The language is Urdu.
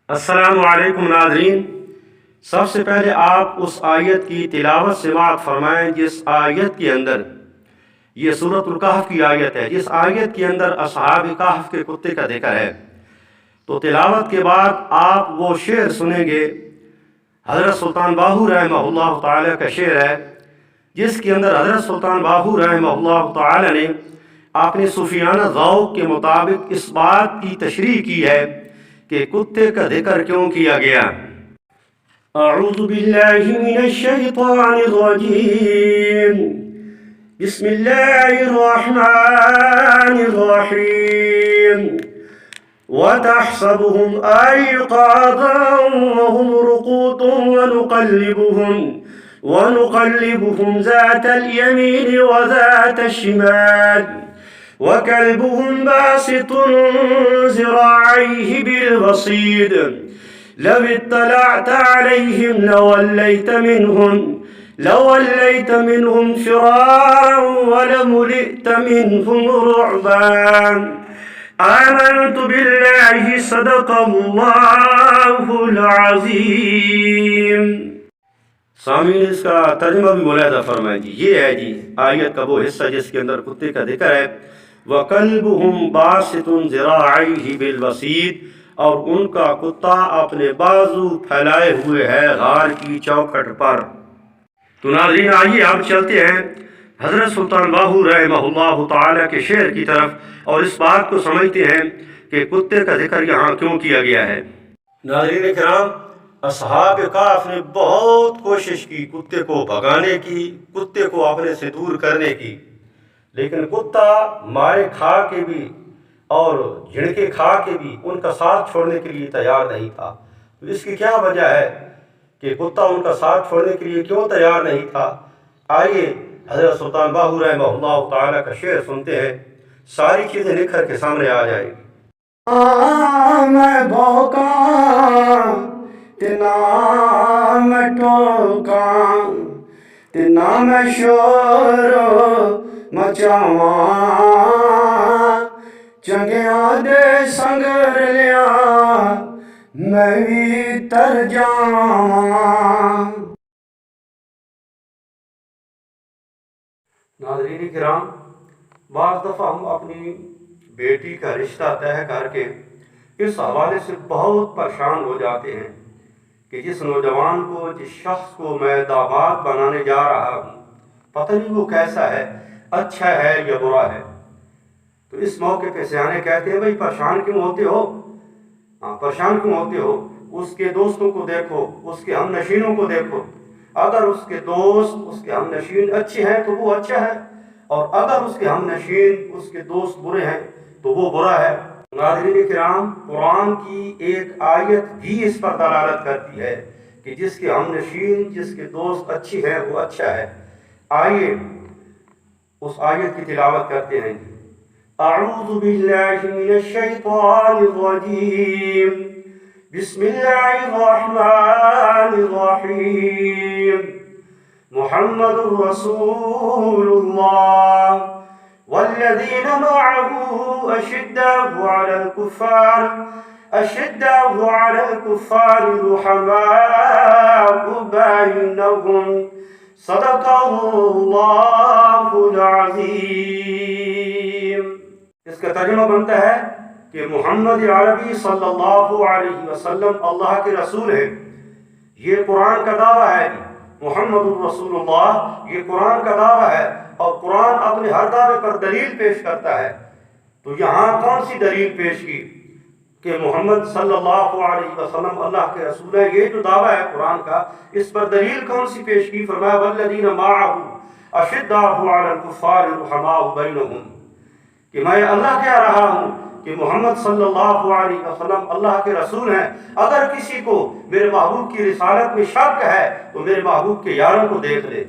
السلام علیکم ناظرین، سب سے پہلے آپ اس آیت کی تلاوت سماعت فرمائیں جس آیت کے اندر، یہ سورۃ الکہف کی آیت ہے، جس آیت کے اندر اصحاب کہف کے کتے کا ذکر ہے۔ تو تلاوت کے بعد آپ وہ شعر سنیں گے، حضرت سلطان باہو رحمہ اللہ تعالی کا شعر ہے، جس کے اندر حضرت سلطان باہو رحمہ اللہ تعالی نے اپنے صوفیانہ ذوق کے مطابق اس بات کی تشریح کی ہے کہ کتے کا ذکر کیوں کیا گیا۔ اعوذ باللہ من الشیطان الرجیم، بسم اللہ الرحمن الرحیم، وتحسبهم أيقاظا وهم رقود ونقلبهم ذات اليمين وذات الشمال وكلبهم باسط ذراعيه بالوصيد لو اطلعت عليهم لوليت منهم فرارا ولملئت منهم رعبا آمنت بالله صدق اللہ العظیم۔ سامعین، اس کا ترجمہ بھی ملاحظہ فرمائیں جی۔ یہ ہے جی آیت کا وہ حصہ جس کے اندر کتے کا ذکر ہے، وَقَلْبُهُمْ بَاسِطٌ ذِرَاعَيْهِ بِالْوَصِيدِ، اور ان کا کتا اپنے بازو پھیلائے ہوئے ہے غار کی چوکھٹ پر۔ تو ناظرین، آئیے اب چلتے ہیں حضرت سلطان باہو رحمہ اللہ تعالی کے شعر کی طرف اور اس بات کو سمجھتے ہیں کہ کتے کا ذکر یہاں کیوں کیا گیا ہے۔ ناظرین کرام، اصحاب کہف نے بہت کوشش کی کتے کو بھگانے کی، کتے کو اپنے سے دور کرنے کی، لیکن کتا مارے کھا کے بھی اور جھڑکے کھا کے بھی ان کا ساتھ چھوڑنے کے لیے تیار نہیں تھا۔ تو اس کی کیا وجہ ہے کہ کتا ان کا ساتھ چھوڑنے کے لیے کیوں تیار نہیں تھا؟ آئیے حضرت سلطان باہو رحمہ اللہ تعالیٰ کا شعر سنتے ہیں، ساری چیزیں نکھر کے سامنے آ جائیں گی۔ میں بھوکاں تنا میں ٹوکاں تنا میں شور مچاواں چنگیاں دے سنگر لیا میں بھی تر جاواں۔ ناظرین کرام، بعض دفعہ ہم اپنی بیٹی کا رشتہ طے کر کے اس حوالے سے بہت پریشان ہو جاتے ہیں کہ جس نوجوان کو، جس شخص کو میں داماد بنانے جا رہا ہوں، پتہ نہیں وہ کیسا ہے، اچھا ہے یا برا ہے۔ تو اس موقع پہ سیانے کہتے ہیں، بھائی پریشان کیوں ہوتے ہو؟ پریشان کیوں ہوتے ہو؟ اس کے دوستوں کو دیکھو، اس کے ہم نشینوں کو دیکھو۔ اگر اس کے دوست، اس کے ہم نشین اچھے ہیں تو وہ اچھا ہے، اور اگر اس کے ہم نشین، اس کے دوست برے ہیں تو وہ برا ہے۔ ناظرین کرام، قرآن کی ایک آیت بھی اس پر دلالت کرتی ہے کہ جس کے ہم نشین، جس کے دوست اچھی ہیں وہ اچھا ہے۔ آئیے اس آیت کی تلاوت کرتے ہیں۔ اعوذ باللہ من الشیطان الرجیم، بسم اللہ الرحمن الرحیم، محمد رسول اللہ والذین معه أشداء على الكفار رحماء بينهم صدق اللہ العظیم۔ اس کا ترجمہ بنتا ہے کہ محمد عربی صلی اللہ علیہ وسلم اللہ کے رسول ہیں، یہ قرآن کا دعویٰ ہے۔ محمد الرسول اللہ یہ قرآن کا دعویٰ ہے، اور قرآن اپنے ہر دعوے پر دلیل پیش کرتا ہے۔ تو یہاں کون سی دلیل پیش کی کہ محمد صلی اللہ علیہ وسلم اللہ کے رسول ہے؟ یہ جو دعویٰ ہے قرآن کا، اس پر دلیل کون سی پیش کی؟ فرمایا والذین معه اشداء علی الکفار رحماء بینہم، کہ میں اللہ کہہ رہا ہوں کہ محمد صلی اللہ علیہ وسلم اللہ کے رسول ہیں۔ اگر کسی کو میرے محبوب کی رسالت میں شک ہے تو میرے محبوب کے یاروں کو دیکھ لے۔